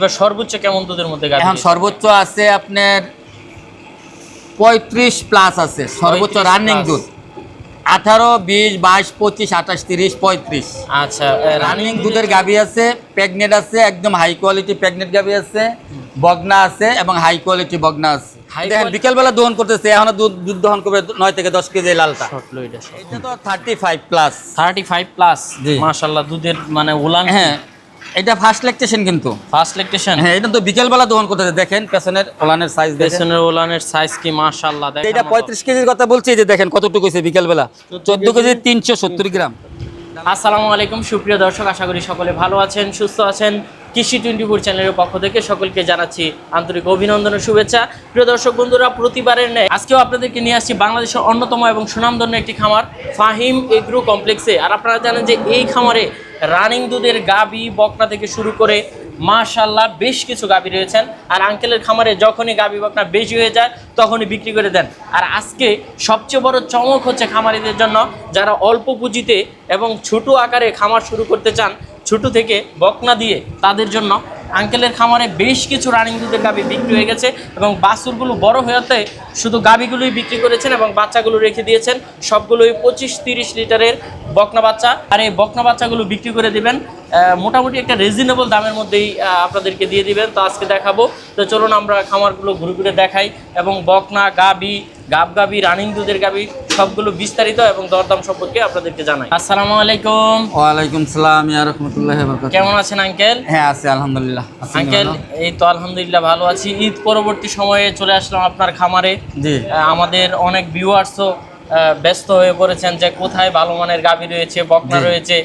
এবার সর্বোচ্চ কেমন দুধের মধ্যে গাভী? এখন সর্বোচ্চ আছে আপনার 35 প্লাস আছে সর্বোচ্চ 35 রানিং plus। দুধ। 18, 20, 22, 25, 28, 30, 35 আচ্ছা, রানিং দুধের গাভী আছে, প্রেগনেন্ট আছে, একদম হাই কোয়ালিটি প্রেগনেন্ট গাভী আছে, বগনা আছে এবং হাই কোয়ালিটি বগনা আছে। দেখেন বিকেলবেলা দহন করতেছে, এখনো দুধ দহন করবে 9 থেকে 10 কেজি লালটা। এটা তো 35 প্লাস। 35 প্লাস। জি। মাশাআল্লাহ, দুধের মানে উলান। হ্যাঁ, এটা ফার্স্ট ল্যাকটেশন কিন্তু। First lactation. হ্যাঁ, এটা তো বিকেলবেলা দহন করতেছে। দেখেন পেছনের ওলানের সাইজ দেখেন। পেছনের উলানের সাইজ কি মাশাআল্লাহ দেখেন। এটা 35 কেজির কথা বলছি, যে দেখেন কতটুকু হইছে বিকেলবেলা। 14 কেজি 370 গ্রাম। আসসালামু আলাইকুম সুপ্রিয় দর্শক, আশা করি সকলে ভালো আছেন, সুস্থ আছেন। কৃষি 24 চ্যানেলের পক্ষ থেকে সকলকে জানাচ্ছি আন্তরিক অভিনন্দন ও শুভেচ্ছা। প্রিয় দর্শক বন্ধুরা, প্রতিবারের ন্যায় আজকেও আপনাদেরকে নিয়ে আসছি বাংলাদেশের অন্যতম এবং সুনামধন্য একটি খামার ফাহিম এগ্রো কমপ্লেক্সে। আর আপনারা জানেন যে এই খামারে রানিং দুধের গাভী বকনা থেকে শুরু করে মাশাআল্লাহ বেশ কিছু গাভী রয়েছেন। আর আঙ্কেলের খামারে যখনই গাভী বকনা বেশি হয়ে যায় তখনই বিক্রি করে দেন। আর আজকে সবচেয়ে বড় চমক হচ্ছে খামারিদের জন্য, যারা অল্প পুঁজিতে এবং ছোট আকারে খামার শুরু করতে চান, ছোট থেকে বকনা দিয়ে, তাদের জন্য আঙ্কেলের খামারে বেশ কিছু রানিং দুধের গাভী বিক্রি হয়ে গেছে এবং বাছুরগুলো বড় হয়েতে শুধু গাভীগুলোই বিক্রি করেছেন এবং বাচ্চাগুলো রেখে দিয়েছেন। সবগুলোই 25-30 লিটারের বকনা বাচ্চা। আর এই বকনা বাচ্চাগুলো বিক্রি করে দিবেন মোটামুটি একটা রিজনেবল দামের মধ্যেই আপনাদেরকে দিয়ে দিবেন। তো আজকে দেখাবো, তো চলুন আমরা খামারগুলো ঘুরে ঘুরে দেখাই এবং বকনা গাভী, গাভী, রানিং দুধের গাভী সবগুলো বিস্তারিত এবং দরদাম সম্পর্কে আপনাদেরকে জানাই। আসসালামু আলাইকুম। ওয়ালাইকুম সালাম ইয়া রাহমাতুল্লাহি ওয়া বারাকাতুহু। কেমন আছেন আঙ্কেল? হ্যাঁ আছি আলহামদুলিল্লাহ। আঙ্কেল এই তো আলহামদুলিল্লাহ ভালো আছি। ঈদ পরবর্তী সময়ে চলে আসলাম আপনার খামারে। জি। আমাদের অনেক ভিউয়ার্সও ব্যস্ত হয়ে পড়েছেন যে কোথায় ভালো মানের গাভী রয়েছে, বকনা রয়েছে,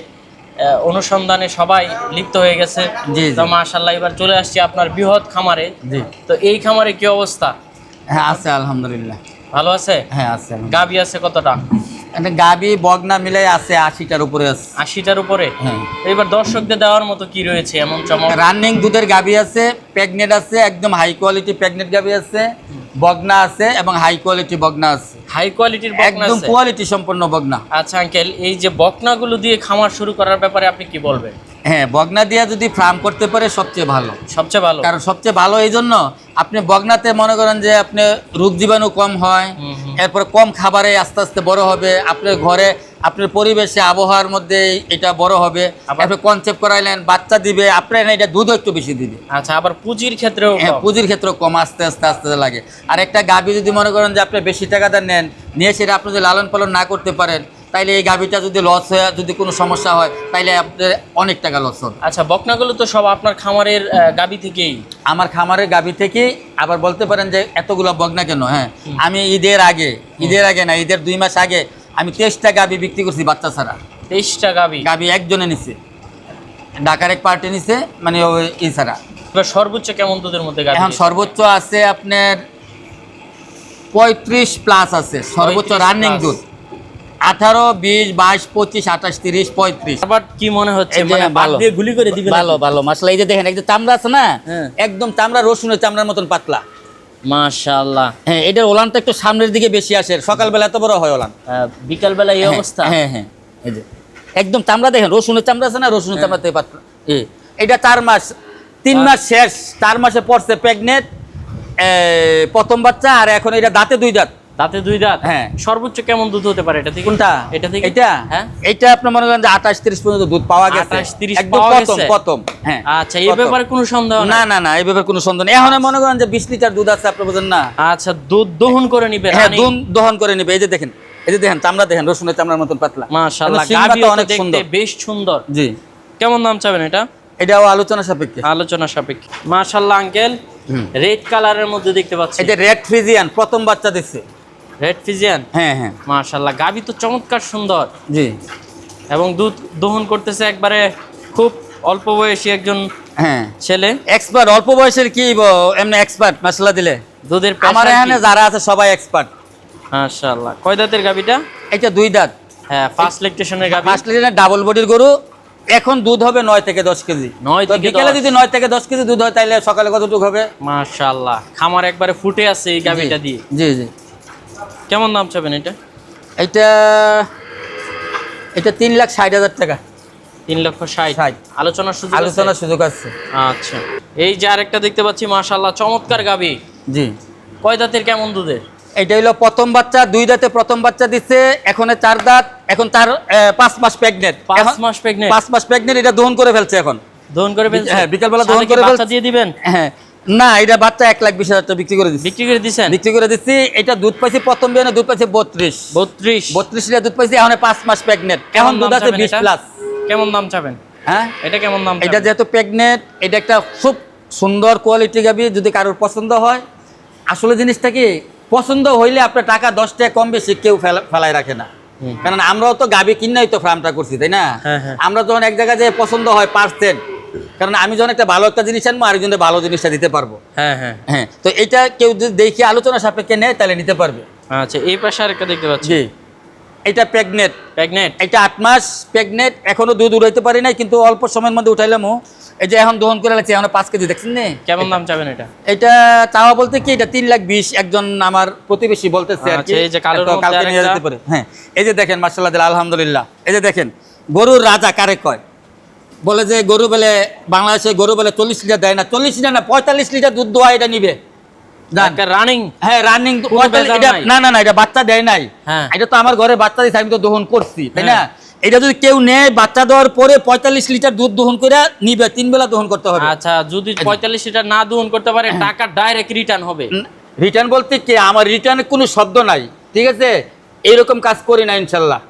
অনুসন্ধানে সবাই লিপ্ত হয়ে গেছে। জি, তো মাশাআল্লাহ এবার চলে আসছি আপনার বৃহৎ খামারে। জি। তো এই খামারে কি অবস্থা? হ্যাঁ আছে আলহামদুলিল্লাহ। ভালো আছে? হ্যাঁ আছে। গাভী আছে কতটা? এটা গাবি বগনা মিলাই আছে 80টার উপরে আছে। 80টার উপরে? হ্যাঁ। এবার দর্শকদের দেওয়ার মতো কি রয়েছে এমন চমক? রানিং দুধের গাবি আছে, প্রেগনেন্ট আছে, একদম হাই কোয়ালিটি প্রেগনেন্ট গাবি আছে, বগনা আছে এবং হাই কোয়ালিটি বগনা আছে। হাই কোয়ালিটির বকনা একদম আছে? কোয়ালিটি সম্পন্ন বগনা। আচ্ছা আঙ্কেল, এই যে বকনাগুলো দিয়ে খামার শুরু করার ব্যাপারে আপনি কি বলবেন? হ্যাঁ, বগনা দিয়ে যদি ফার্ম করতে পারে সবচেয়ে ভালো। সবচেয়ে ভালো? কারণ সবচেয়ে ভালো এই জন্য, আপনি বগনাতে মনে করেন যে আপনি রোগ জীবাণু কম হয়, এরপরে কম খাবারে আস্তে আস্তে বড় হবে, আপনার ঘরে আপনার পরিবেশে আবহাওয়ার মধ্যে এটা বড় হবে। আপনি কনসেপ্ট করাইলেন, বাচ্চা দিবে, আপনার এটা দুধও একটু বেশি দিবে। আচ্ছা, আবার পুঁজির ক্ষেত্রেও? হ্যাঁ, পুঁজির ক্ষেত্রেও কম, আস্তে আস্তে আস্তে লাগে। আর একটা গাভী যদি মনে করেন যে আপনি বেশি টাকাটা নেন, নিয়ে সেটা আপনি যদি লালন পালন না করতে পারেন, তাইলে এই গাভীটা যদি লস হয়ে যদি কোনো সমস্যা হয়, তাইলে আপনার অনেক টাকা লস হবে। আচ্ছা, বকনাগুলো তো সব আপনার খামারের গাভী থেকেই? আমার খামারের গাভী থেকে। আবার বলতে পারেন যে এতগুলো বগনা কেন? হ্যাঁ, আমি ঈদের আগে না, ঈদের 2 মাস আগে আমি 23টা গাভী বিক্রি করছি বাচ্চা ছাড়া। 23টা গাভী? গাভী একজনে নিছে, ঢাকার এক পার্টি নিছে, মানে ওই ই ছাড়া। এবার সর্বোচ্চ কেমন দুধের মধ্যে গাভী? এখন সর্বোচ্চ আছে আপনার 35 প্লাস আছে সর্বোচ্চ 35 রানিং plus। দুধ। 18, 20, 22, 25, 28, 30, 35। আবার কি মনে হচ্ছে, এই যে মানে বাদ ভালো। দিয়ে গুলি করে দিবেন? ভালো ভালো মাশাআল্লাহ। এই যে দেখেন, এই যে চামড়া আছে না, হ্যাঁ। একদম চামড়া রসুনের চামড়ার মতন পাতলা। মাশাআল্লাহ। হ্যাঁ, এটার ওলানটা একটু সামনের দিকে বেশি আসে, সকালবেলা এত বড় হয় ওলান। বিকালবেলা এই অবস্থা? হ্যাঁ হ্যাঁ, এই যে একদম চামড়া দেখেন, রসুনের চামড়া আছে না, রসুনের চামড়া থেকে পাতলা। এটা 4 মাস, 3 মাস শেষ, 4 মাসে পড়ছে প্রেগনেন্ট, প্রথম বাচ্চা। আর এখন এটা দাঁতে 2 দাঁত। দাঁতে 2 দাঁত? হ্যাঁ। সর্বোচ্চ কেমন দুধ হতে পারে এটা থেকে? কোনটা? এটা থেকে? এটা? হ্যাঁ, এটা আপনি মনে করেন যে 28-30 পর্যন্ত দুধ পাওয়া গেছে। 28-30 একদম পাওয়া প্রথম গেছে? প্রথম। হ্যাঁ। আচ্ছা, এই ব্যাপারে কোনো সন্দেহ না নাই? না না, এই ব্যাপারে কোনো সন্দেহ নেই। এখন মনে করেন যে 20 লিটার দুধ আছে, আপনি বুঝেন না? আচ্ছা, দুধ দহন করে নিবে? হ্যাঁ, দুধ দহন করে নিবে। এই যে দেখেন, এই যে দেখেন চামড়া দেখেন, রসুনের চামড়ার মতন পাতলা। মাশাআল্লাহ, সিংহটা গাভীও তো অনেক দেখতে সুন্দর। বেশ সুন্দর। জি। কেমন দাম চাবেন এটা? এটাও আলোচনা সাপেক্ষে। আলোচনা সাপেক্ষে। মাশাআল্লাহ আঙ্কেল, রেড কালারের মধ্যে দেখতে পাচ্ছি। এটা রেড ফ্রিজিয়ান, প্রথম বাচ্চা দিচ্ছে। Red Friesian? হ্যাঁ হ্যাঁ। মাশাআল্লাহ, গাভী তো চমৎকার সুন্দর জি। এবং দুধ দহন করতেছে একবারে খুব অল্প বয়সী একজন হ্যাঁ, ছেলে। এক্সপার্ট, অল্প বয়সের কি এমনি এক্সপার্ট মশলা দিলে। দুধের আমার এখানে যারা আছে সবাই এক্সপার্ট। মাশাআল্লাহ। কয় দাঁতের গাভীটা? এটা 2 দাঁত। হ্যাঁ, ফার্স্ট ল্যাকটেশনের গাভী। ফার্স্ট লিটার ডাবল বডির গরু। এখন দুধ হবে 9 থেকে 10 কেজি। 9 তো থেকে বিকেলে 10? যদি 9 থেকে 10 কেজি দুধ হয়, তাহলে সকালে কতটুকু হবে? মাশাআল্লাহ, খামার একবারে ফুটে আছে এই গাভীটা দিয়ে। জি জি। কেমন দাম চাবেন এটা? এটা 3,60,000 টাকা। 3,60,000 ষাট। আলোচনার সুযোগ আছে? আলোচনার সুযোগ আছে। আচ্ছা, এই যে আরেকটা দেখতে পাচ্ছি মাশাআল্লাহ চমৎকার গাবি, জি, কয় দাঁতের কেমন দুধের? এটা হলো প্রথম বাচ্চা, 2 দাঁতে প্রথম বাচ্চা দিচ্ছে, এখন 4 দাঁত, এখন তার 5 মাস প্রেগনেন্ট। 5 মাস প্রেগনেন্ট? 5 মাস প্রেগনেন্ট, এটা দহন করে ফেলছে এখন। দহন করে ফেলছে? হ্যাঁ, বিকালবেলা সাথে দহন কি করে বাচ্চা ফেলছে। দিয়ে দিবেন? হ্যাঁ, না, এটা বাচ্চা 1,20,000 টাকা বিক্রি করে দিচ্ছি। বিক্রি করে দিছেন? বিক্রি করে দিচ্ছি। এটা দুধ পাইছি প্রথম বিয়ানে দুধ পাইছি 32 32 লিটার দুধ পাইছি, এখন 5 মাস প্রেগনেন্ট, এখন দুধ আছে 20 প্লাস। কেমন দাম চাবেন? হ্যাঁ, এটা কেমন দাম এটা চাবেন? যেহেতু প্রেগনেন্ট, এটা একটা খুব সুন্দর কোয়ালিটি গাবি। যদি কারোর পছন্দ হয়, আসলে জিনিসটা কি, পছন্দ হইলে আপনার টাকা 10 টাকা কম বেশি কেউ ফেলায় রাখে না। কারণ আমরাও তো গাবি কিনাই তো ফার্মটা করছি, তাই না? হ্যাঁ, হ্যাঁ। আমরা যখন এক জায়গায় যে পছন্দ হয় পার্সেন্ট, কারণ আমি যখন একটা ভালো একটা জিনিস আনবো আরেকজনের ভালো জিনিসটা দিতে পারবো। হ্যাঁ হ্যাঁ। হ্যাঁ, তো এটা কেউ যদি দেখে আলোচনা সাপেক্ষে নেয় তাহলে নিতে পারবে। আচ্ছা, এই পাশে আরেকটা দেখতে পাচ্ছি। জি, এটা প্রেগনেন্ট। প্রেগনেন্ট? এটা 8 মাস প্রেগনেন্ট, এখনো দুধ উঠাইতে পারি নাই, কিন্তু অল্প সময়ের মধ্যে উঠাইলামও। এই যে এখন দহন করে লাগছে, এখন 5 কেজি, দেখছেন নে? কেমন দাম চাবেন এটা? এটা চাওয়া বলতে কি, এটা 3,20,000 একজন আমার প্রতিবেশী বলতেছে আর কি। আচ্ছা, এই যে কালোর তো মধ্যে কালকে নিয়ে আরেকটা। যেতে পারে। হ্যাঁ, এই যে দেখেন মাশাআল্লাহ, আলহামদুলিল্লাহ। এই যে দেখেন, গরুর রাজা কারে কয়? বলে যে গরু বলে, বাংলাদেশে গরু বলে 40 লিটার দেয় না, 40 লিটার না, 45 লিটার দুধ দোয়া এটা নিবে। একটা রানিং? হ্যাঁ, রানিং। কোনো ভেজাল নাই? না না না, এটা বাচ্চা দেয় নাই। হ্যাঁ। এটা তো আমার ঘরে বাচ্চা দিচ্ছে, আমি তো দহন করছি, তাই না? হ্যাঁ। এটা যদি কেউ নেয়, বাচ্চা দেওয়ার পরে 45 লিটার দুধ দহন করে নিবে, 3 বেলা দহন করতে হবে। আচ্ছা, যদি 45 লিটার না দহন করতে পারে, টাকা ডাইরেক্ট রিটার্ন হবে? রিটার্ন বলতে কি, আমার রিটার্নের কোনো শব্দ নাই, ঠিক আছে? এইরকম কাজ করি না ইনশাল্লাহ।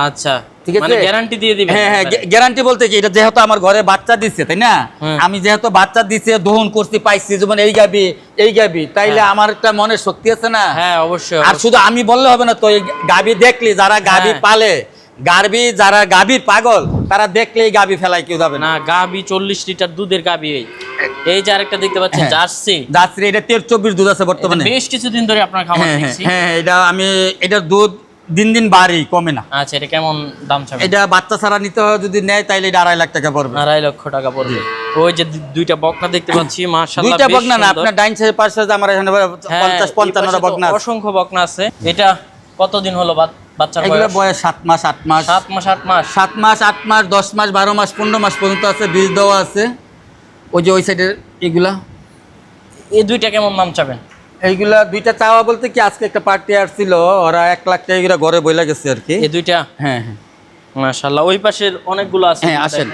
আচ্ছা, ঠিক আছে, মানে গ্যারান্টি দিয়ে দিবেন? হ্যাঁ হ্যাঁ, গ্যারান্টি বলতে কি, এটা যেহেতু আমার ঘরে বাচ্চা দিচ্ছে, তাই না? হুম। আমি যেহেতু বাচ্চা দিচ্ছে, দহন করছি, পাইছি, যেমন এই গাবি, তাইলে আমার একটা মনের শক্তি আছে না? হ্যাঁ, অবশ্যই। আর শুধু আমি বললে হবে না তো, এই গাবি দেখলি যারা গাবি হ্যাঁ। পালে, যারা গাবির পাগল, তারা দেখলে এই গাবি ফেলায় কেউ যাবে না। না, গাবি 40 লিটার দুধের গাবি। এই যে আরেকটা দেখতে পাচ্ছেন, হ্যাঁ। জার্সি। যাত্রী, এটা 13-24 দুধ আছে বর্তমানে। বেশ কিছুদিন ধরে আপনার খামার হ্যাঁ দেখছি। হ্যাঁ, এটা আমি, এটার দুধ দিন দিন বাড়ি, কমে না। আচ্ছা, এটা কেমন দাম চাবেন? এটা বাচ্চা ছাড়া নিতে হয়, যদি নেয় তাইলে এটা 2.5 লাখ টাকা পড়বে। 2.5 লক্ষ টাকা পড়বে। ওই যে দুইটা বকনা দেখতে পাচ্ছি, মাশাআল্লাহ। দুইটা বকনা না, আপনার ডাইন সাইড পাশে সাইড আমার এখানে হ্যাঁ, 50-55টা বকনা আছে। অসংখ্য বকনা আছে। এটা কতদিন হলো বাচ্চার এগুলো বয়স? বয়স 7 মাস 8 মাস 7 মাস 8 মাস 7 মাস 8 মাস 10 মাস 12 মাস 15 মাস পর্যন্ত আছে, বীজ দেওয়া আছে। ওই যে ওই সাইডের এগুলা, এই দুইটা কেমন দাম চাবেন? এইগুলা দুইটা চাওয়া বলতে কি, আজকে একটা পার্টি আসছিল, ওরা 1 লাখ টাকা এগুলা ঘরে বইলা গেছে আর কি। এই দুইটা? হ্যাঁ হ্যাঁ মাশাআল্লাহ। ওই পাশের অনেকগুলো আছে। হ্যাঁ, আসেন।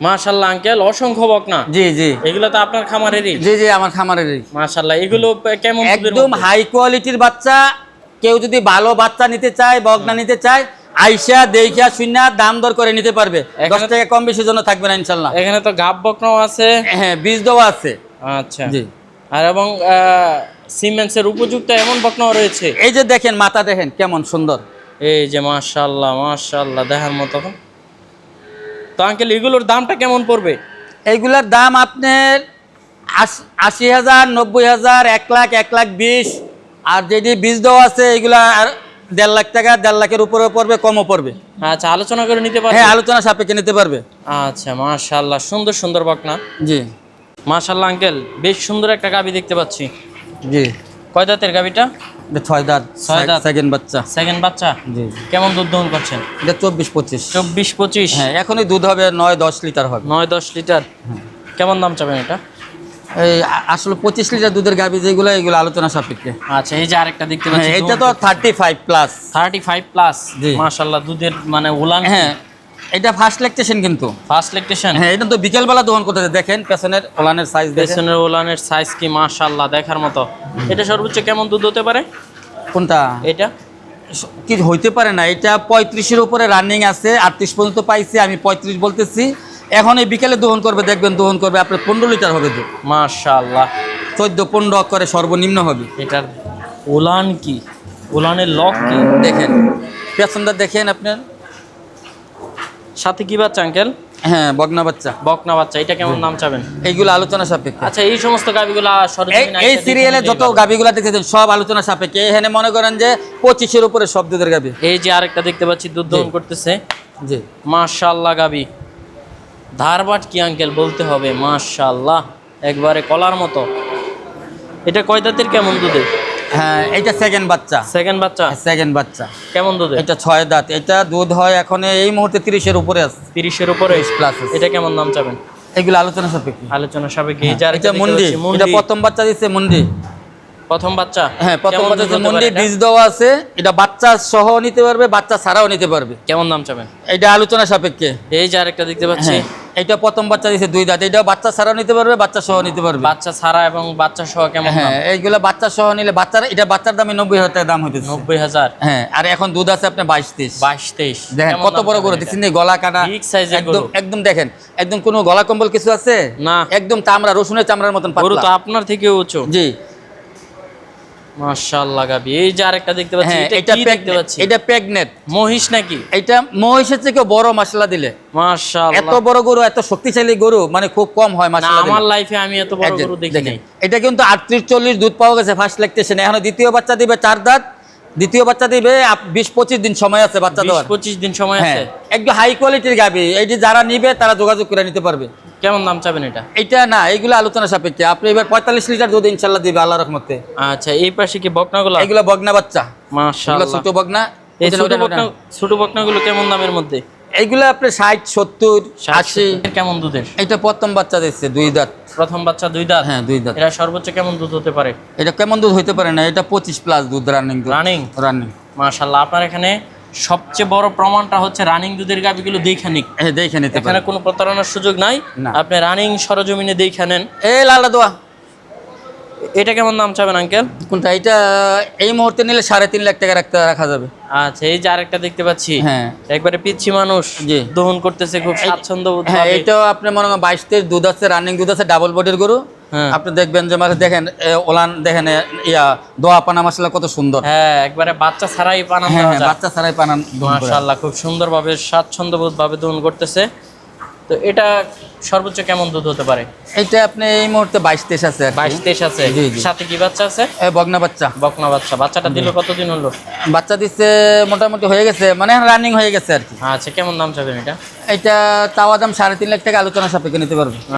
মাশাআল্লাহ আঙ্কেল, অসংখ্য বকনা। জি জি এগুলো তো আপনার খামারেরই? জি জি, আমার খামারেরই। মাশাআল্লাহ। এগুলো কেমন দুধের একদম মধ্যে? হাই কোয়ালিটির বাচ্চা। কেউ যদি ভালো বাচ্চা নিতে চায়, বকনা নিতে চায়, আইসা দেখিয়া শুনিয়া দাম দর করে নিতে পারবে। 10 টাকা কম বেশির জন্য থাকবে না ইনশাল্লাহ। এখানে তো গাব বকনাও আছে। হ্যাঁ, বীজ দেওয়া আছে। আচ্ছা জি, আর এবং সিমেন্সের উপযুক্ত এমন বকনাও রয়েছে। এই যে দেখেন, মাথা দেখেন কেমন সুন্দর। এই যে মাশাআল্লাহ মাশাআল্লাহ, দেখার মতো। তো আঙ্কেল, এগুলোর দামটা কেমন পড়বে? এইগুলার দাম আপনার 80,000, 90,000, 1 লাখ, 1,20,000। আর যেটি বীজ দেওয়া আছে এগুলা 1.5 লাখ টাকা, 1.5 লাখের উপরেও পড়বে, কমও পড়বে। আচ্ছা, আলোচনা করে নিতে পারবে? হ্যাঁ, আলোচনা সাপেক্ষে নিতে পারবে। আচ্ছা, মাশাআল্লাহ, সুন্দর সুন্দর বকনা। জি মাশাআল্লাহ আঙ্কেল, বেশ সুন্দর একটা গাবি দেখতে পাচ্ছি। জি, কয় দাঁতের গাবিটা? এটা 6 দাঁত, 6 দাঁত। সেকেন্ড বাচ্চা। সেকেন্ড বাচ্চা? জি, কেমন দুধ দহন করছেন? এটা 24-25। 24-25? হ্যাঁ, এখনই দুধ হবে 9-10 লিটার হবে। 9-10 লিটার। কেমন দাম চাবেন এটা? এই আসলে 25 লিটার দুধের গাভী যেগুলো, এগুলো আলোচনা সাপেক্ষে। আচ্ছা, এই যে আরেকটা দেখতে পাচ্ছি, হ্যাঁ, এটা তো 35 প্লাস। 35 প্লাস। জি। মাশাআল্লাহ, দুধের মানে উলান। হ্যাঁ, এটা ফার্স্ট ল্যাকটেশন কিন্তু। First lactation? হ্যাঁ, এটা তো বিকেলবেলা দহন করতে দেখেন, পেছনের ওলানের সাইজ দেখেন। পেছনের উলানের সাইজ কি মাশাআল্লাহ দেখার মতো। এটা সর্বোচ্চ কেমন দুধ হতে পারে? কোনটা? এটা কি হইতে পারে না, এটা 35-এর উপরে রানিং আছে, 38 পর্যন্ত পাইছি, আমি 35 বলতেছি। এখন এই বিকেলে দহন করবে, দেখবেন দহন করবে আপনার 15 লিটার হবে দুধ। মাশাআল্লাহ। 14-15 করে সর্বনিম্ন হবে। এটার উলান কি, উলানের লক কি দেখেন, পেছনটা দেখেন আপনার। সাথে কি বাচ্চা আঙ্কেল? হ্যাঁ, বগনা বাচ্চা, বকনা বাচ্চা। এটা কেমন দাম চাবেন? এইগুলো আলোচনা সাপেক্ষে। আচ্ছা, এই সমস্ত গাবিগুলা সরজমিনে এই সিরিয়ালে যত গাবিগুলা দেখেছেন সব আলোচনা সাপেক্ষে। এখানে মনে করেন যে 25-এর উপরে সব দুধের গাবি। এই যে আরেকটা দেখতে পাচ্ছি দুধ দহন করতেছে। জি, মাশাআল্লাহ গাবি, ধারবাট কি আঙ্কেল বলতে হবে, মাশাআল্লাহ একবারে কলার মতো। এটা কয় দাঁতের কেমন দুধে? হ্যাঁ এটা সেকেন্ড বাচ্চা। সেকেন্ড বাচ্চা। সেকেন্ড বাচ্চা। কেমন দুধে? এটা 6 দাঁত। এটা দুধ হয় এখন এই মুহূর্তে 30-এর উপরে আছে। 30-এর উপরে 30 প্লাস আছে। এটা কেমন দাম চাবেন? এগুলো আলোচনা সাপেক্ষে। আলোচনা সাপেক্ষে। এই যে এটা মুন্ডি। এটা প্রথম বাচ্চা দিচ্ছে মুন্ডি। প্রথম বাচ্চা? হ্যাঁ প্রথম কেমন বাচ্চা দুধ হতে মুন্ডি, পারে এটা? বীজ দেওয়া আছে। এটা বাচ্চা সহ নিতে পারবে, বাচ্চা ছাড়াও নিতে পারবে। কেমন দাম চাবেন? এটা আলোচনা সাপেক্ষে। এই যে আরেকটা দেখতে পাচ্ছি, হ্যাঁ, এটা প্রথম বাচ্চা দিচ্ছে 2 দাঁত। এটা বাচ্চা ছাড়াও নিতে পারবে, বাচ্চা সহ নিতে পারবে। বাচ্চা ছাড়া এবং বাচ্চা সহ কেমন দাম? হ্যাঁ এইগুলা বাচ্চা সহ নিলে বাচ্চার এটা বাচ্চার দামে 90,000 টাকা দাম হইতেছে। 90,000? হ্যাঁ আর এখন দুধ আছে আপনার 22-23। 22-23? দেখেন কত বড় গরু দিচ্ছেন, গলা কাটা বিগ সাইজের একদম গরু। একদম দেখেন একদম কোনো গলা কম্বল কিছু আছে না। একদম চামড়া, রসুনের চামড়ার মতন গরু পাতলা। তো আপনার থেকে উঁচু। জি মাশাআল্লাহ গাবি। এই যে আরেকটা দেখতে পাচ্ছি, হ্যাঁ এটা কি দেখতে পাচ্ছি? এটা প্রেগনেন্ট মহিষ নাকি? এটা মহিষের থেকে বড় মাশাআল্লাহ দিলে। মাশাআল্লাহ। এত বড় গরু, এত শক্তিশালী গরু মানে খুব কম হয় না, মাশাআল্লাহ আমার দিলে। লাইফে আমি এত বড় গরু দেখি নাই। এটা কিন্তু 38-40 দুধ পাওয়া গেছে ফার্স্ট ল্যাকটেশনে। এখন দ্বিতীয় বাচ্চা দিবে 4 দাঁত। দ্বিতীয় বাচ্চা দিবে 20-25 দিন সময় আছে বাচ্চা দেওয়ার। 20-25 দিন সময় হ্যাঁ আছে। একদম হাই কোয়ালিটির গাবি। এই যে যারা নিবে তারা যোগাযোগ করে নিতে পারবে। কেমন দাম চাবেন এটা? এটা না, এইগুলো আলোচনা সাপেক্ষে। আপনি এবার 45 লিটার দুধ ইনশাআল্লাহ দিবে আল্লাহর রহমতে। আচ্ছা, এই পাশে কি বকনাগুলো? এগুলো বগনা বাচ্চা। এগুলো মাশাআল্লাহ। ছোট বগনা। এই ছোট বকনাগুলো কেমন দামের মধ্যে? এইগুলো আপনি 60-70 80। কেমন দুধের? এটা প্রথম বাচ্চা দিচ্ছে 2 দাঁত। প্রথম বাচ্চা 2 দাঁত? হ্যাঁ 2 দাঁত। এটা সর্বোচ্চ কেমন দুধ হতে পারে? এটা কেমন দুধ হইতে পারে না, এটা 25 প্লাস দুধ রানিং দুধ। রানিং? রানিং। মাশাআল্লাহ। আপনার এখানে সবচেয়ে বড় প্রমাণটা হচ্ছে রানিং দুধের গাবিগুলো দেখে নিক। হ্যাঁ দেখে নিতে এখানে পারে। কোনো প্রতারণার সুযোগ নাই। না। আপনি রানিং সরজমিনে দেখে নেন। এই লালা দোয়া এটা কেমন দাম চাবেন আঙ্কেল? কোনটা? এটা এই মুহূর্তে নিলে 3.5 লাখ টাকা রাখা যাবে। আচ্ছা, এই যে আরেকটা দেখতে পাচ্ছি, হ্যাঁ একবারে পিচ্ছি মানুষ জি। দহন করতেছে খুব স্বাচ্ছন্দ্য বোধ হ্যাঁ ভাবে। এটাও আপনি মনে করেন 22-23 দুধ আছে, রানিং দুধ আছে, ডাবল বডির গরু। হ্যাঁ। আপনি দেখবেন যে মানে দেখেন ওলান দেখেন দোয়া পানা মশলা কত সুন্দর। হ্যাঁ, একবারে বাচ্চা ছাড়াই পানান হ্যাঁ দেওয়া হ্যাঁ যায়। বাচ্চা ছাড়াই পানান দহন করে। মাশাআল্লাহ, খুব সুন্দরভাবে স্বাচ্ছন্দ্যবোধ ভাবে দহন করতেছে। তো এটা সর্বোচ্চ কেমন দুধ হতে পারে? এটা আপনি এই মুহূর্তে 22-23 আছে আর কি। 22-23 আছে? জি, জি। সাথে কি বাচ্চা আছে? বগনা বাচ্চা। বকনা বাচ্চা। বাচ্চাটা দিল কতদিন হলো? বাচ্চা দিচ্ছে মোটামুটি হয়ে গেছে, মানে রানিং হয়ে গেছে আর কি। আচ্ছা, কেমন দাম চাবেন এটা? এটা চাওয়া দাম 3.5 লাখ টাকা, আলোচনা সাপেক্ষে নিতে পারবে।